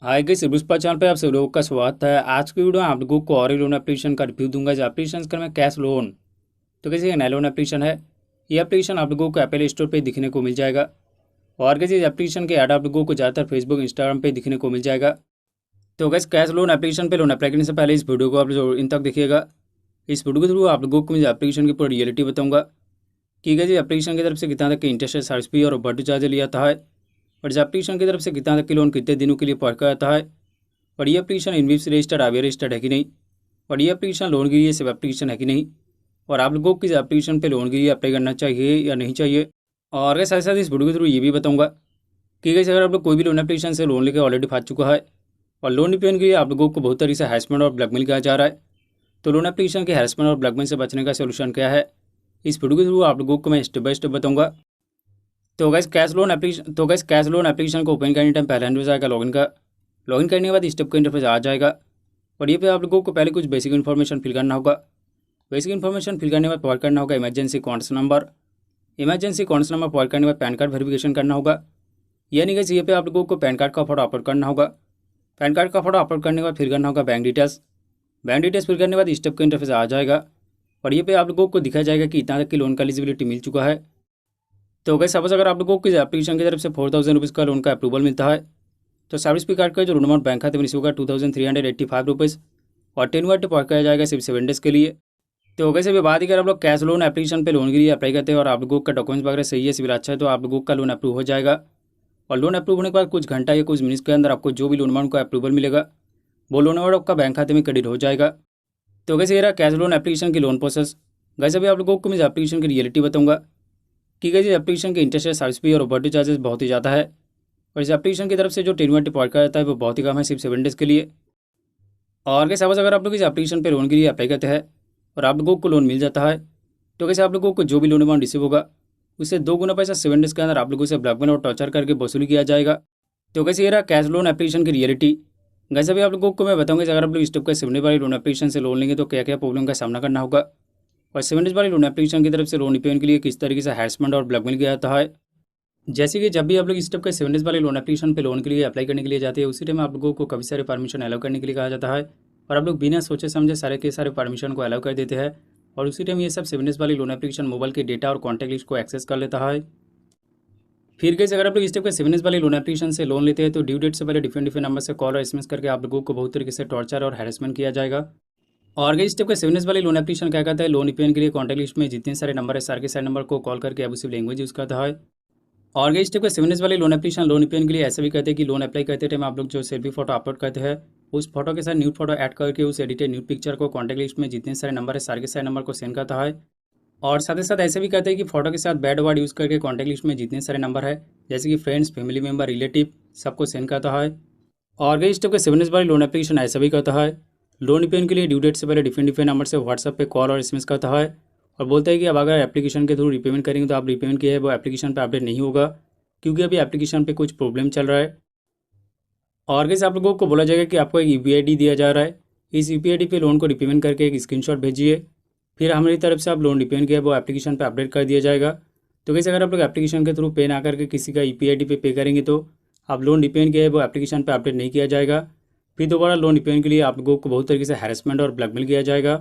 Hi guys, Pushpa channel पे आप सब लोगों का स्वागत है। आज की वीडियो में आप लोगों को और लोन एप्लीकेशन का रिव्यू दूंगा। जो एप्लीकेशन का मैं कैश लोन, तो कैसे ये नया लोन एप्लीकेशन है। ये एप्लीकेशन आप लोगों को एप्पल स्टोर पे दिखने को मिल जाएगा। और कैसे एप्लीकेशन के ऐड आप लोगों को ज़्यादातर फेसबुक इंस्टाग्राम पे दिखने को मिल जाएगा। तो कैसे कैश लोन एप्लीकेशन पे लोन अप्लाई करने से पहले इस वीडियो को आप लोग इन तक देखिएगा। इस वीडियो के थ्रू आप लोगों को मैं एप्लीकेशन की पूरी रियलिटी बताऊंगा कि कैसे एप्लीकेशन की तरफ से कितना तक के इंटरेस्ट सर्विस फी और ओवरड्यू चार्ज लिया जाता है, और इस एप्लीकेशन की तरफ से कितना तक की लोन कितने दिनों के लिए पढ़ कर आता है, और ये एप्लीकेशन इनविप से रजिस्टर्ड आरबीआई रजिस्टर्ड है कि नहीं, और ये एप्लीकेशन लोन के लिए सिर्फ एप्लीकेशन है कि नहीं, और आप लोगों को किस एप्लीकेशन पे लोन के लिए अप्लाई करना चाहिए या नहीं चाहिए। और साथ साथ इस वीडियो के थ्रू ये भी बताऊंगा कि कैसे अगर आप लोग कोई भी लोन एप्लीकेशन से लोन लेकर ऑलरेडी फंस चुका है और लोन रिपेमेंट के लिए आप लोगों को बहुत तरीके से हैरेसमेंट और ब्लैकमेल किया जा रहा है, तो लोन एप्लीकेशन के हैरेसमेंट और ब्लैकमेल से बचने का सोल्यूशन क्या है, इस वीडियो के थ्रू आप लोगों को मैं स्टेप बाय स्टेप बताऊंगा। तो गैस कैश लोन एप्लीकेशन को ओपन करने टाइम पहले हो जाएगा लॉगिन करने के बाद स्टेप का इंटरफेस आ जाएगा। और ये पे आप लोगों को पहले कुछ बेसिक इन्फॉर्मेशन फिल करना होगा। बेसिक इन्फॉर्मेशन फिल करने के बाद प्रोवाइड करना होगा emergency counts number. Emergency counts number provide करने के बाद पैन कार्ड वेरिफिकेशन करना होगा। यानी कि ये पे आप लोगों को पैन कार्ड का फोटो अपलोड करना होगा। पैन कार्ड का फोटो अपलोड करने के बाद फिल करना होगा bank details. Bank details fill करने के बाद स्टेप का इंटरफेस आ जाएगा। और ये पे आप लोगों को दिखाया जाएगा कि इतना तक की लोन का एलिजिबिलिटी मिल चुका है। तो गैस सपोज अगर आप लोगों को इस एप्लीकेशन की तरफ से 4000 रुपीज़ का लोन का अप्रूवल मिलता है, तो सर्विस फी कार्ड का जो लोन अमाउंट बैंक खाते में रिसीव होगा 2385 रुपीज़, और 10 वर्ड डिपॉजिट किया जाएगा सिर्फ 7 डेज़ के लिए। तो वैसे भी बात ही अगर आप लोग कैश लोन एप्लीकेशन पे लोन के लिए अप्लाई करते हैं और आप लोगों का डॉक्यूमेंट्स वगैरह सही है, सिविल अच्छा है, तो आप लोगों का लोन अप्रूव हो जाएगा। और लोन अप्रूव होने के बाद कुछ घंटा या कुछ मिनट्स के अंदर आपको जो भी लोन अमाउंट का अप्रूवल मिलेगा वो लोन अमाउंट आपका बैंक खाते में क्रेडिट हो जाएगा। तो वैसे ये रहा कैश लोन एप्लीकेशन की लोन प्रोसेस। वैसे भी आप लोगों को मैं एप्लीकेशन की रियलिटी बताऊंगा कि कैसे एप्लीकेशन के इंटरेस्ट सर्विस फी और ओवरड्यू चार्जेस बहुत ही ज़्यादा है, और इस एप्लीकेशन की तरफ से जो 10 वर्ड डिपॉजिट किया जाता है वो बहुत ही कम है, सिर्फ 7 डेज़ के लिए। और कैसे सपोज अगर आप लोग इस एप्लीकेशन पे लोन के लिए अप्लाई करते हैं और आप लोगों को लोन मिल जाता है, तो कैसे आप लोगों को जो भी लोन अमाउंट रिसीव होगा उससे 2 गुना पैसा 7 डेज़ के अंदर आप लोगों से ब्लैकमेल और टॉर्चर करके वसूली किया जाएगा। तो कैसे ये रहा कैश लोन एप्लीकेशन की रियलिटी। वैसे भी आप लोगों को मैं बताऊंगा कि अगर आप लोग स्टेप का 7 डेज़ वाली लोन एप्लीकेशन से लोन लेंगे तो क्या क्या प्रॉब्लम का सामना करना होगा, और 7 डेज़ वाली लोन एप्लीकेशन की तरफ से लोन रिपेमेंट के लिए किस तरीके से हैरेसमेंट और ब्लैकमेल किया जाता है। जैसे कि जब भी आप लोग स्टेप के 7 डेज़ वाले लोन एप्लीकेशन पे लोन के लिए अप्लाई करने के लिए जाते हैं, उसी टाइम आप लोगों को काफ़ी सारे परमिशन अलाउ करने के लिए कहा जाता है, और आप लोग बिना सोचे समझे सारे के सारे परमिशन को अलाउ कर देते हैं, और उसी टाइम ये सब 7 डेज़ वाली लोन एप्लीकेशन मोबाइल के डेटा और कॉन्टैक्ट लिस्ट को एक्सेस कर लेता है। फिर कैसे अगर आप लोग स्टेप के 7 डेज़ वाली लोन एप्लीकेशन से लोन लेते हैं तो ड्यू डेट से पहले डिफरेंट डिफरेंट नंबर से कॉल और एसएमएस करके आप लोगों को बहुत तरीके से टॉर्चर और हैरेसमेंट किया जाएगा। और गई स्टेप के 7 डेज़ वाली लोन एप्लीकेशन क्या कहता है, लोन रिपेमेंट के लिए कॉन्टैक्ट लिस्ट में जितने सारे नंबर है सारे के सारे नंबर को कॉल करके अबूसिव लैंग्वेज यूज़ करता है। और गई स्टेप के 7 डेज़ वाली लोन एप्लीकेशन लोन रिपेमेंट के लिए ऐसा भी कहते हैं कि लोन अप्लाई करते टाइम आप लोग जो सेल्फी फोटो अपलोड करते हैं उस फोटो के साथ न्यूड फोटो ऐड करके उस एडिटेड न्यूड पिक्चर को कॉन्टैक्ट लिस्ट में जितने सारे नंबर है सारे के सारे नंबर को सेंड करता है। और साथ ही साथ ऐसे भी कहते हैं कि फोटो के साथ बैड वर्ड यूज़ करके कॉन्टैक्ट लिस्ट में जितने सारे नंबर है जैसे कि फ्रेंड्स, फैमिली मेंबर, रिलेटिव सबको सेंड करता है। और गई स्टेप के 7 डेज़ वाली लोन एप्लीकेशन ऐसा भी करता है, लोन रिपेमेंट के लिए ड्यू डेट से पहले डिफरेंट डिफरेंट नंबर से व्हाट्सएप पे कॉल और एसएमएस करता है, और बोलता है कि अब अगर एप्लीकेशन के थ्रू रिपेमेंट करेंगे तो आप रिपेमेंट किया है वो एप्लीकेशन पे अपडेट नहीं होगा क्योंकि अभी एप्लीकेशन पे कुछ प्रॉब्लम चल रहा है। और कैसे आप लोगों को बोला जाएगा कि आपको एक यूपीआईडी दिया जा रहा है, इस यूपीआईडी पे लोन को रिपेमेंट करके एक स्क्रीनशॉट भेजिए, फिर हमारी तरफ से आप लोन रिपेमेंट किया वो एप्लीकेशन पे अपडेट कर दिया जाएगा। तो कैसे अगर आप लोग एप्लीकेशन के थ्रू पे ना करके किसी का यूपीआईडी पे करेंगे तो आप लोन रिपेमेंट किया है वो एप्लीकेशन पे अपडेट नहीं किया जाएगा, फिर दोबारा लोन रिपेमेंट के लिए आप लोगों को बहुत तरीके से हैरेसमेंट और ब्लैकमेल किया जाएगा।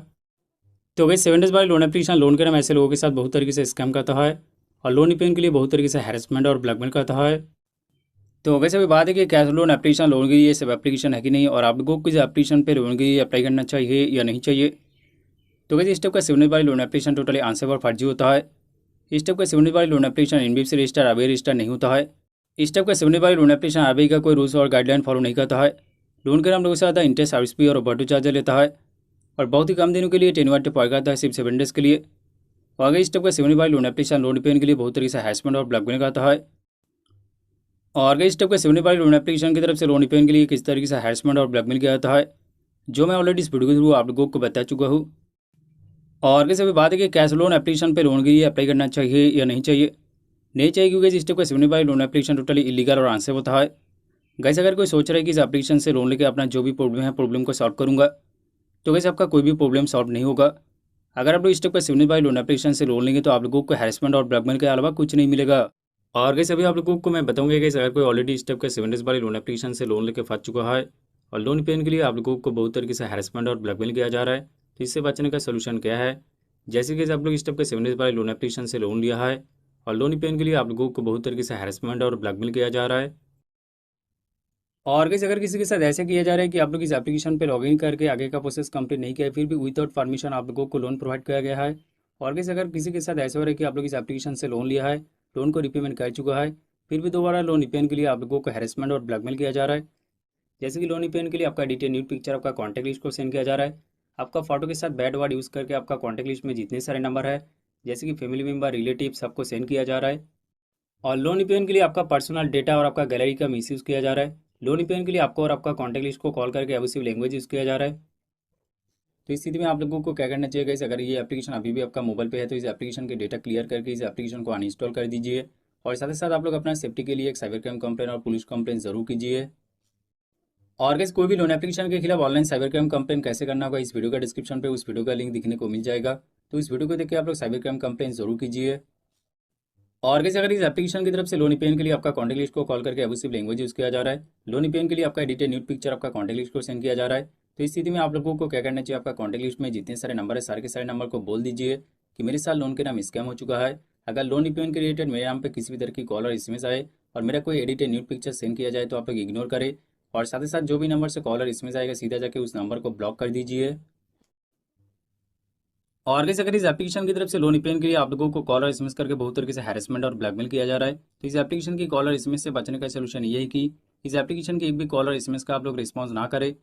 तो गई 7 डेज़ वाली लोन एप्लीकेशन लोन के नाम ऐसे लोगों के साथ बहुत तरीके से स्कैम करता है और लोन रिपेमेंट के लिए बहुत तरीके से हैरेसमेंट और ब्लैकमेल करता है। तो वैसे भी बात है कि कैश लोन एप्लीकेशन लोन के लिए सब एप्लीकेशन है कि नहीं, और आप लोगों को किस एप्लीकेशन पे लोन के लिए अप्लाई करना चाहिए या नहीं चाहिए। तो वैसे स्टेप का 7 डेज़ वाली लोन एप्लीकेशन टोटली आंसर पर फर्जी होता है। स्टेप का 7 डेज़ वाली लोन एप्लीकेशन इनविप से रजिस्टर आरबीआई रजिस्टर नहीं होता है। स्टेप का 7 डेज़ वाली लोन एप्लीकेशन आरबीआई का कोई रूल्स और गाइडलाइन फॉलो नहीं करता है। लोन के नाम लोगों से ज़्यादा इंटरेस्ट सर्विस फी और ओवरड्यू चार्ज लेता है, और बहुत ही कम दिनों के लिए 10 वर्ड डिपॉजिट करता है, सिर्फ 7 डेज़ के लिए। और अगर स्टेप का 7 डेज़ वाली लोन एप्लीकेशन लोन रिपेमेंट के लिए बहुत तरीके से हैरेसमेंट और ब्लैकमेल करता है। और अगर स्टेप का 7 डेज़ वाली लोन एप्लीकेशन की तरफ से लोन रिपेमेंट के लिए किस तरीके से हैरेसमेंट और ब्लैकमेल किया जाता है जो मैं ऑलरेडी इस वीडियो के थ्रू आप लोगों को बता चुका हूँ। और कैसे भी बात है कि कैश लोन एप्लीकेशन पे लोन के लिए अप्लाई करना चाहिए या नहीं चाहिए। नहीं चाहिए क्योंकि इस स्टेप का 7 डेज़ वाली लोन एप्लीकेशन टोटली इलीगल और आंसर होता है। गैस अगर कोई सोच रहा है कि इस एप्लीकेशन से लोन लेकर अपना जो भी प्रॉब्लम है प्रॉब्लम को सॉल्व करूंगा, तो वैसे आपका कोई भी प्रॉब्लम सॉल्व नहीं होगा। अगर आप लोग स्टेप का 7 डेज़ वाली लोन एप्लीकेशन से लोन लेंगे तो आप लोगों को हैरेसमेंट और ब्लैकमेल के अलावा कुछ नहीं मिलेगा। और कैसे अभी आप लोगों को मैं बताऊंगा कि अगर कोई ऑलरेडी स्टेप का 7 डेज वाली लोन एप्लीकेशन से लोन लेके फंस चुका है और लोन पेन के लिए आप लोगों को बहुत तरीके से हैरेसमेंट और ब्लैकमेल किया जा रहा है, तो इससे बचने का सोल्यूशन क्या है। जैसे कि आप लोग स्टेप का 7 डेज वाले लोन एप्लीकेशन से लोन लिया है और लोन पेन के लिए आप लोगों को बहुत तरीके से हैरेसमेंट और ब्लैकमेल किया जा रहा है, और कैसे अगर किसी के साथ ऐसे किया जा रहा है कि आप लोग इस एप्लीकेशन पे लॉगिन करके आगे का प्रोसेस कंप्लीट नहीं किया है, फिर भी विदाउट परमिशन आप लोगों को लोन प्रोवाइड किया गया है, और कैसे अगर किसी के साथ ऐसा हो रहा है कि आप लोग इस एप्लीकेशन से लोन लिया है, लोन को रिपेमेंट कर चुका है, फिर भी दोबारा लोन रिपेमेंट के लिए आप लोगों को हैरेसमेंट और ब्लैकमेल किया जा रहा है। जैसे कि लोन रिपेमेंट के लिए आपका डिटेल न्यूड पिक्चर आपका कॉन्टैक्ट लिस्ट को सेंड किया जा रहा है, आपका फोटो के साथ बैड वर्ड यूज़ करके आपका कॉन्टैक्ट लिस्ट में जितने सारे नंबर है जैसे कि फैमिली मेम्बर रिलेटिव सबको सेंड किया जा रहा है, और लोन रिपेमेंट के लिए आपका पर्सनल डेटा और आपका गैलरी का मिसयूज़ किया जा रहा है। लोन रिपेमेंट के लिए आपको और आपका कॉन्टैक्ट लिस्ट को कॉल करके अब्यूसिव लैंग्वेज यूज़ किया जा रहा है। तो इस स्थिति में आप लोगों को क्या करना चाहिए गाइस, अगर ये एप्लीकेशन अभी भी आपका मोबाइल पे है तो इस एप्लीकेशन के डेटा क्लियर करके इस एप्लीकेशन को अनइंस्टॉल कर दीजिए, और साथ ही साथ आप लोग अपना सेफ्टी के लिए एक साइबर क्राइम कंप्लेन और पुलिस कंप्लेन जरूर कीजिए। और गाइस कोई भी लोन एप्लीकेशन के खिलाफ ऑनलाइन साइबर क्राइम कंप्लेन कैसे करना होगा, इस वीडियो का डिस्क्रिप्शन पे उस वीडियो का लिंक दिखने को मिल जाएगा, तो इस वीडियो को देख के आप लोग साइबर क्राइम कंप्लेन जरूर कीजिए। और कैसे अगर इस एप्लीकेशन की तरफ से लोन रिपेमेंट के लिए आपका कॉन्टैक्ट लिस्ट को कॉल करके अब्यूसिव लैंग्वेज यूज़ किया जा रहा है, लोन रिपेमेंट के लिए आपका एडिटेड न्यूड पिक्चर आपका कॉन्टैक्ट लिस्ट को सेंड किया जा रहा है, तो इस स्थिति में आप लोगों को क्या करना चाहिए, आपका कॉन्टैक्ट लिस्ट में जितने सारे नंबर है सारे के सारे नंबर को बोल दीजिए कि मेरे साथ लोन के नाम स्कैम हो चुका है। अगर लोन रिपेमेंट के रिलेटेड मेरे नाम पर किसी भी तरह की कॉल और एसएमएस आए और मेरा कोई एडिटेड न्यूड पिक्चर सेंड किया जाए तो आप लोग इग्नोर करें, और साथ ही साथ जो भी नंबर से कॉल और एसएमएस आएगा सीधा जाके उस नंबर को ब्लॉक कर दीजिए। और कैसे अगर इस एप्लीकेशन की तरफ से लोन रिपेमेंट के लिए आप लोगों को कॉल और एसएमएस करके बहुत तरीके से हैरेसमेंट और ब्लैकमेल किया जा रहा है, तो इस एप्लीकेशन की कॉल और एसएमएस से बचने का सोल्यूशन ये है कि इस एप्लीकेशन की एक भी कॉल और एसएमएस का आप लोग रिस्पॉन्स ना करें,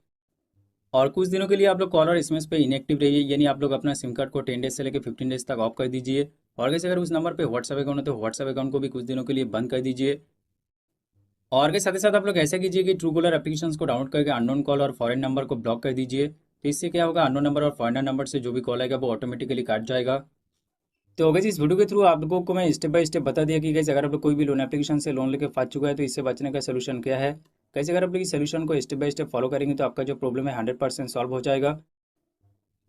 और कुछ दिनों के लिए आप लोग कॉल और एसएमएस पे इनएक्टिव रहिए, यानी आप लोग अपना सिम कार्ड को 10 डेज से लेकर 15 डेज तक ऑफ कर दीजिए। और कैसे अगर उस नंबर पे व्हाट्सएप अकाउंट है तो व्हाट्सएप अकाउंट को भी कुछ दिनों के लिए बंद कर दीजिए। और के साथ ही साथ आप लोग ऐसा कीजिए कि ट्रू कॉलर एप्लीकेशन को डाउनलोड करके अननोन कॉल और फॉरेन नंबर को ब्लॉक कर दीजिए, तो इससे क्या होगा, अननोन नंबर और फॉरेनर नंबर से जो भी कॉल आएगा वो ऑटोमेटिकली काट जाएगा। तो गाइस इस वीडियो के थ्रू आप लोगों को मैं स्टेप बाय स्टेप बता दिया कि गाइस अगर आप लोग कोई भी लोन एप्लीकेशन से लोन लेके फंस चुका है तो इससे बचने का सोल्यूशन क्या है। कैसे अगर आप लोग इस सोल्यूशन को स्टेप बाय स्टेप फॉलो करेंगे तो आपका जो प्रॉब्लम है 100% सॉल्व हो जाएगा।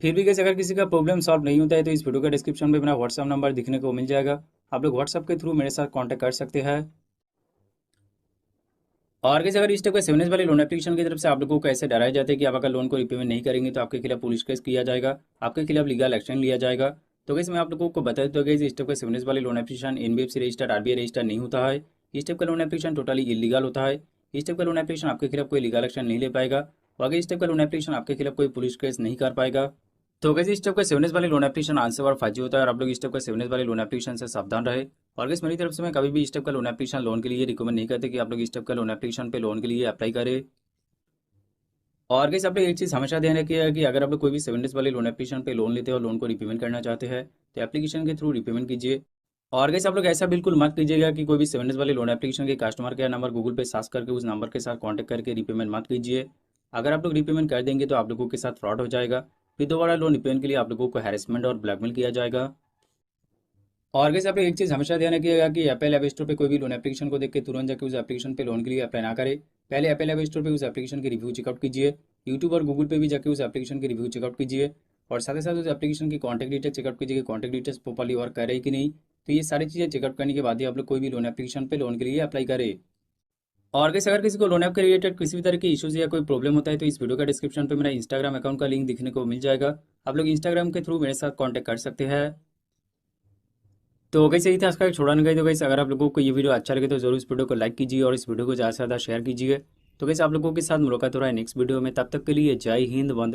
फिर भी गाइस अगर किसी का प्रॉब्लम सॉल्व नहीं होता है तो इस वीडियो का डिस्क्रिप्शन में मेरा व्हाट्सअप नंबर दिखने को मिल जाएगा, आप लोग व्हाट्सअप के थ्रू मेरे साथ कॉन्टैक्ट कर सकते हैं। और कैसे अगर इस टाइप का 7 डेज वाले लोन एप्लीकेशन की तरफ से आप लोगों को ऐसे डराया जाता है कि आप अगर लोन को रिपेमेंट नहीं करेंगे तो आपके खिलाफ पुलिस केस किया जाएगा, आपके खिलाफ लीगल एक्शन लिया जाएगा। तो कैसे मैं आप लोगों को बता देता हूँ कि इस टाइप का 7 डेज वाले loan application NBFC registered RBI registered नहीं होता है, इस टाइप का लोन एप्लीकेशन टोटली इलीगल होता है। इस टाइप का लोन एप्लीकेशन आपके खिलाफ कोई लीगल एक्शन नहीं ले पाएगा, और अगर इस टाइप का लोन एप्लीकेशन आपके खिलाफ कोई पुलिस केस नहीं कर पाएगा। तो कैसे इस टाइप का 7 डेज वाले लोन एप्लीकेशन आंसर और फाजी होता है, और आप लोग इस टाइप का 7 डेज वाले लोन एप्लीकेशन से सावधान रहे। और गाइस मेरी तरफ से मैं कभी भी इस टाइप का लोन एप्लीकेशन लोन के लिए रिकमेंड नहीं करते कि आप लोग इस टाइप का लोन एप्लीकेशन पे लोन के लिए अप्लाई करें। और गाइस आप लोग एक चीज़ हमेशा ध्यान रखिएगा कि अगर आप लोग कोई भी 7 डेज वाले लोन एप्लीकेशन पे लोन लेते हैं और लोन को रिपेमेंट करना चाहते हैं तो एप्लीकेशन के थ्रू रिपेमेंट कीजिए। और गाइस आप लोग ऐसा बिल्कुल मत कीजिएगा कि कोई भी 7 डेज वाले लोन एप्लीकेशन के कस्टमर केयर नंबर गूगल पे सर्च करके उस नंबर के साथ कॉन्टैक्ट करके रिपेमेंट मत कीजिए। अगर आप लोग रिपेमेंट कर देंगे तो आप लोगों के साथ फ्रॉड हो जाएगा, फिर दोबारा लोन रिपेमेंट के लिए आप लोगों को हैरेसमेंट और ब्लैकमेल किया जाएगा। और वैसे आप लोग एक चीज़ हमेशा ध्यान रखिएगा कि एप्पल ऐप स्टोर पे कोई भी लोन एप्लीकेशन को देख के तुरंत जाके उस एप्लीकेशन पे लोन के लिए अप्लाई ना करें। पहले एप्पल ऐप स्टोर पे उस एप्लीकेशन के रिव्यू चेकआउट कीजिए, यूट्यूब और गूगल पे भी जाके उस एप्लीकेशन के रिव्यू चेकआउट कीजिए, और साथ ही साथ उस एप्लीकेशन की कॉन्टैक्ट डिटेल चेकआउट कीजिए कि कॉन्टैक्ट डिटेल्स प्रॉपर्ली वर्क कर रही कि नहीं। तो ये सारी चीज़ें चेकआउट करने के बाद ही आप लोग कोई भी लोन एप्लीकेशन पे लोन के लिए अप्लाई करें। और कैसे अगर किसी को लोन ऐप के रिलेटेड किसी भी तरह की इश्यूज या कोई प्रॉब्लम होता है तो इस वीडियो का डिस्क्रिप्शन पे मेरा इंस्टाग्राम अकाउंट का लिंक दिखने को मिल जाएगा, आप लोग इंस्टाग्राम के थ्रू मेरे साथ कॉन्टैक्ट कर सकते हैं। तो कैसे ही था आज का एक छोड़ा नहीं गई, तो कैसे अगर आप लोगों को ये वीडियो अच्छा लगे तो जरूर इस वीडियो को लाइक कीजिए और इस वीडियो को ज़्यादा से ज़्यादा शेयर कीजिए। तो कैसे आप लोगों के साथ मुलाकात हो रहा है नेक्स्ट वीडियो में, तब तक के लिए जय हिंद, वंदे